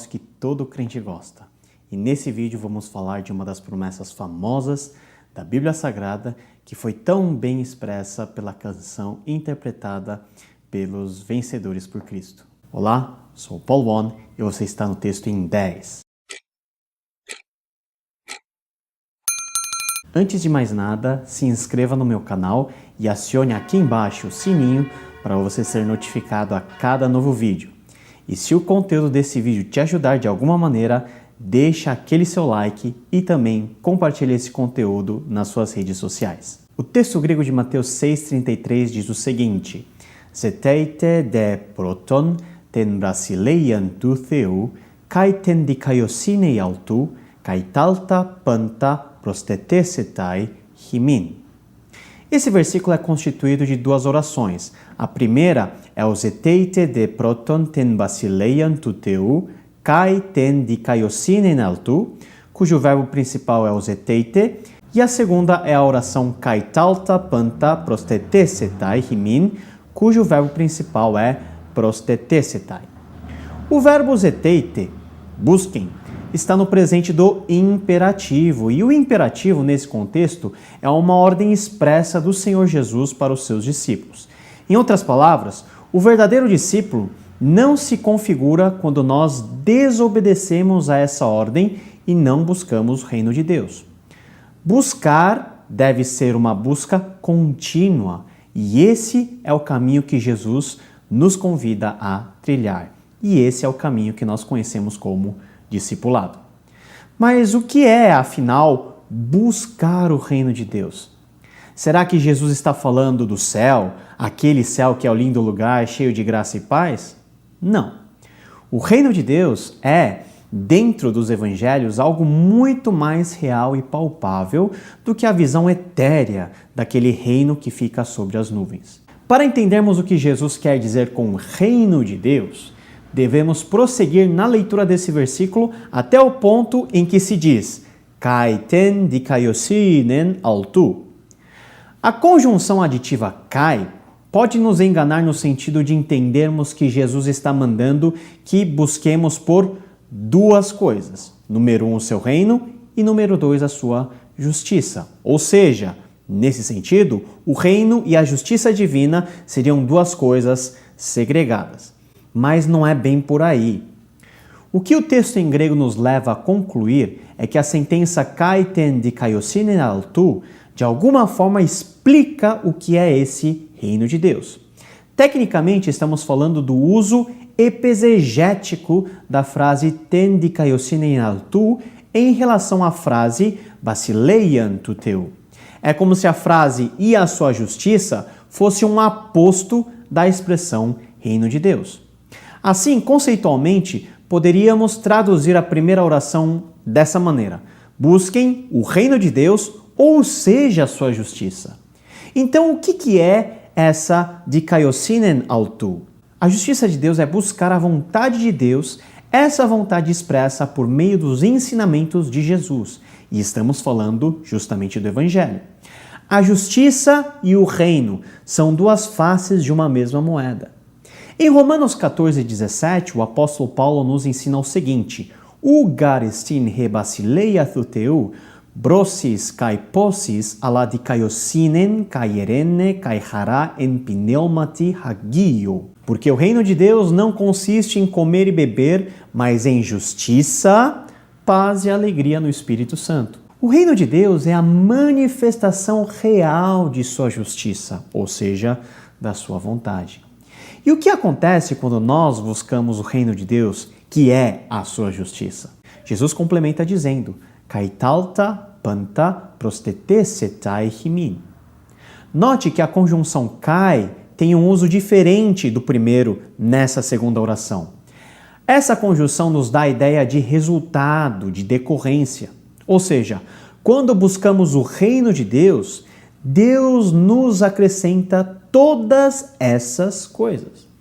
negócio que todo crente gosta. E nesse vídeo vamos falar de uma das promessas famosas da Bíblia Sagrada que foi tão bem expressa pela canção interpretada pelos vencedores por Cristo. Olá, sou Paul Won e você está no texto em 10. Antes de mais nada, se inscreva no meu canal e acione aqui embaixo o sininho para você ser notificado a cada novo vídeo. E se o conteúdo desse vídeo te ajudar de alguma maneira, deixa aquele seu like e também compartilhe esse conteúdo nas suas redes sociais. O texto grego de Mateus 6,33 diz o seguinte: Zeteite de proton ten brasileian tu theu, kai ten dikaiosine altu, kai talta panta prostetesetai himin. Esse versículo é constituído de duas orações. A primeira é o Zeteite de proton ten basileian tu theu, kai ten dikaiosine altu, cujo verbo principal é o Zeteite, e a segunda é a oração kai talta panta prostetesetai himin, cujo verbo principal é prostetesetai. O verbo Zeteite, busquem, está no presente do imperativo, e o imperativo nesse contexto é uma ordem expressa do Senhor Jesus para os seus discípulos. Em outras palavras, o verdadeiro discípulo não se configura quando nós desobedecemos a essa ordem e não buscamos o reino de Deus. Buscar deve ser uma busca contínua, e esse é o caminho que Jesus nos convida a trilhar. E esse é o caminho que nós conhecemos como discipulado. Mas o que é, afinal, buscar o reino de Deus? Será que Jesus está falando do céu, aquele céu que é o lindo lugar cheio de graça e paz? Não. O reino de Deus é, dentro dos evangelhos, algo muito mais real e palpável do que a visão etérea daquele reino que fica sobre as nuvens. Para entendermos o que Jesus quer dizer com o reino de Deus, devemos prosseguir na leitura desse versículo até o ponto em que se diz kai ten dikaiosinen altu. A conjunção aditiva kai pode nos enganar no sentido de entendermos que Jesus está mandando que busquemos por duas coisas. Número 1, o seu reino, e número 2, a sua justiça. Ou seja, nesse sentido, o reino e a justiça divina seriam duas coisas segregadas. Mas não é bem por aí. O que o texto em grego nos leva a concluir é que a sentença kai ten dikaiosinen altu de alguma forma explica o que é esse reino de Deus. Tecnicamente, estamos falando do uso epesegético da frase ten dikaiosinen altu em relação à frase basileian tu theu. É como se a frase e a sua justiça fosse um aposto da expressão reino de Deus. Assim, conceitualmente, poderíamos traduzir a primeira oração dessa maneira: busquem o reino de Deus, ou seja, a sua justiça. Então, o que é essa dikaiosinen altu? A justiça de Deus é buscar a vontade de Deus, essa vontade expressa por meio dos ensinamentos de Jesus. E estamos falando justamente do Evangelho. A justiça e o reino são duas faces de uma mesma moeda. Em Romanos 14,17, o apóstolo Paulo nos ensina o seguinte: Ugarestin he basileia thuteu, brosis kai posis ala dikaiosinen kai erene kai hara en pneumati hagio. Porque o reino de Deus não consiste em comer e beber, mas em justiça, paz e alegria no Espírito Santo. O reino de Deus é a manifestação real de sua justiça, ou seja, da sua vontade. E o que acontece quando nós buscamos o reino de Deus, que é a sua justiça? Jesus complementa dizendo: kai talta panta prostetesetai himin. Note que a conjunção kai tem um uso diferente do primeiro nessa segunda oração. Essa conjunção nos dá a ideia de resultado, de decorrência. Ou seja, quando buscamos o reino de Deus, Deus nos acrescenta todas essas coisas.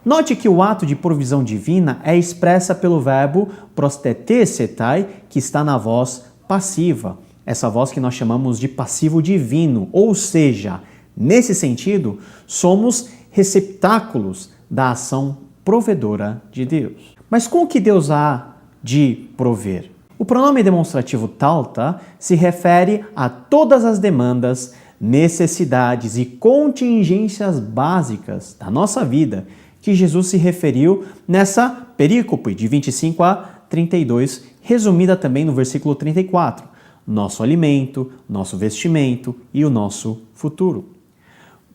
Note que o ato de provisão divina é expressa pelo verbo prostetesetai, que está na voz passiva, essa voz que nós chamamos de passivo divino, ou seja, nesse sentido, somos receptáculos da ação provedora de Deus. Mas com o que Deus há de prover? O pronome demonstrativo talta se refere a todas as demandas, necessidades e contingências básicas da nossa vida que Jesus se referiu nessa perícope de 25 a 32, resumida também no versículo 34. Nosso alimento, nosso vestimento e o nosso futuro.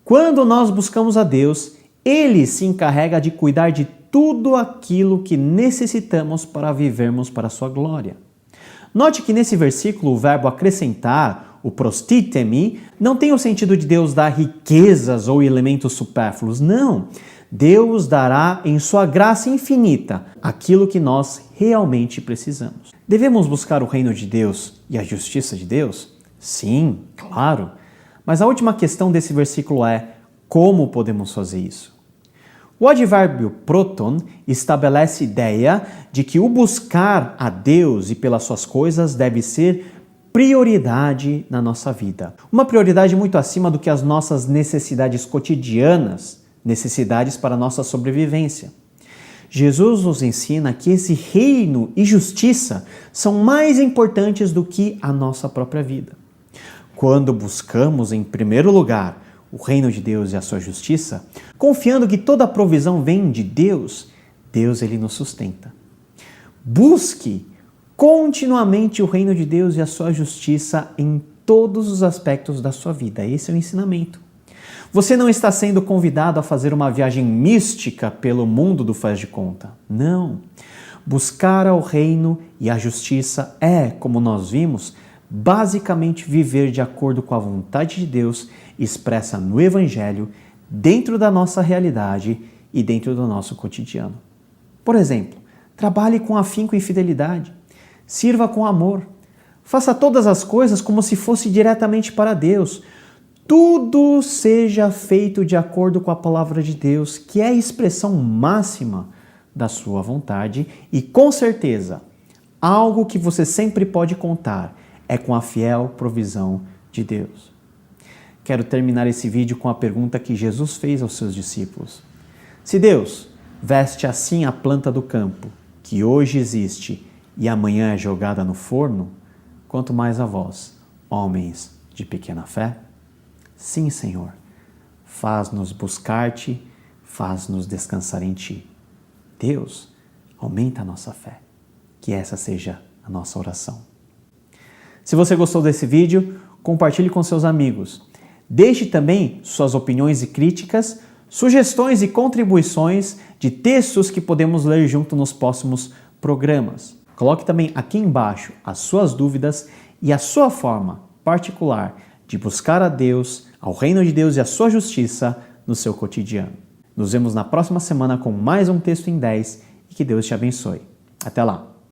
Quando nós buscamos a Deus, Ele se encarrega de cuidar de tudo aquilo que necessitamos para vivermos para a sua glória. Note que nesse versículo o verbo acrescentar, o prostitemi, não tem o sentido de Deus dar riquezas ou elementos supérfluos, não. Deus dará em sua graça infinita aquilo que nós realmente precisamos. Devemos buscar o reino de Deus e a justiça de Deus? Sim, claro. Mas a última questão desse versículo é: como podemos fazer isso? O advérbio proton estabelece a ideia de que o buscar a Deus e pelas suas coisas deve ser prioridade na nossa vida. Uma prioridade muito acima do que as nossas necessidades cotidianas, necessidades para a nossa sobrevivência. Jesus nos ensina que esse reino e justiça são mais importantes do que a nossa própria vida. Quando buscamos em primeiro lugar o reino de Deus e a sua justiça, confiando que toda a provisão vem de Deus, Deus ele nos sustenta. Busque continuamente o reino de Deus e a sua justiça em todos os aspectos da sua vida. Esse é o ensinamento. Você não está sendo convidado a fazer uma viagem mística pelo mundo do faz de conta. Não. Buscar ao reino e a justiça é, como nós vimos, basicamente viver de acordo com a vontade de Deus expressa no Evangelho, dentro da nossa realidade e dentro do nosso cotidiano. Por exemplo, trabalhe com afinco e fidelidade, sirva com amor, faça todas as coisas como se fosse diretamente para Deus. Tudo seja feito de acordo com a palavra de Deus, que é a expressão máxima da sua vontade e, com certeza, algo que você sempre pode contar é com a fiel provisão de Deus. Quero terminar esse vídeo com a pergunta que Jesus fez aos seus discípulos. Se Deus veste assim a planta do campo, que hoje existe e amanhã é jogada no forno, quanto mais a vós, homens de pequena fé? Sim, Senhor, faz-nos buscar-te, faz-nos descansar em ti. Deus, aumenta a nossa fé. Que essa seja a nossa oração. Se você gostou desse vídeo, compartilhe com seus amigos. Deixe também suas opiniões e críticas, sugestões e contribuições de textos que podemos ler junto nos próximos programas. Coloque também aqui embaixo as suas dúvidas e a sua forma particular de buscar a Deus, ao reino de Deus e a sua justiça no seu cotidiano. Nos vemos na próxima semana com mais um texto em 10 e que Deus te abençoe. Até lá!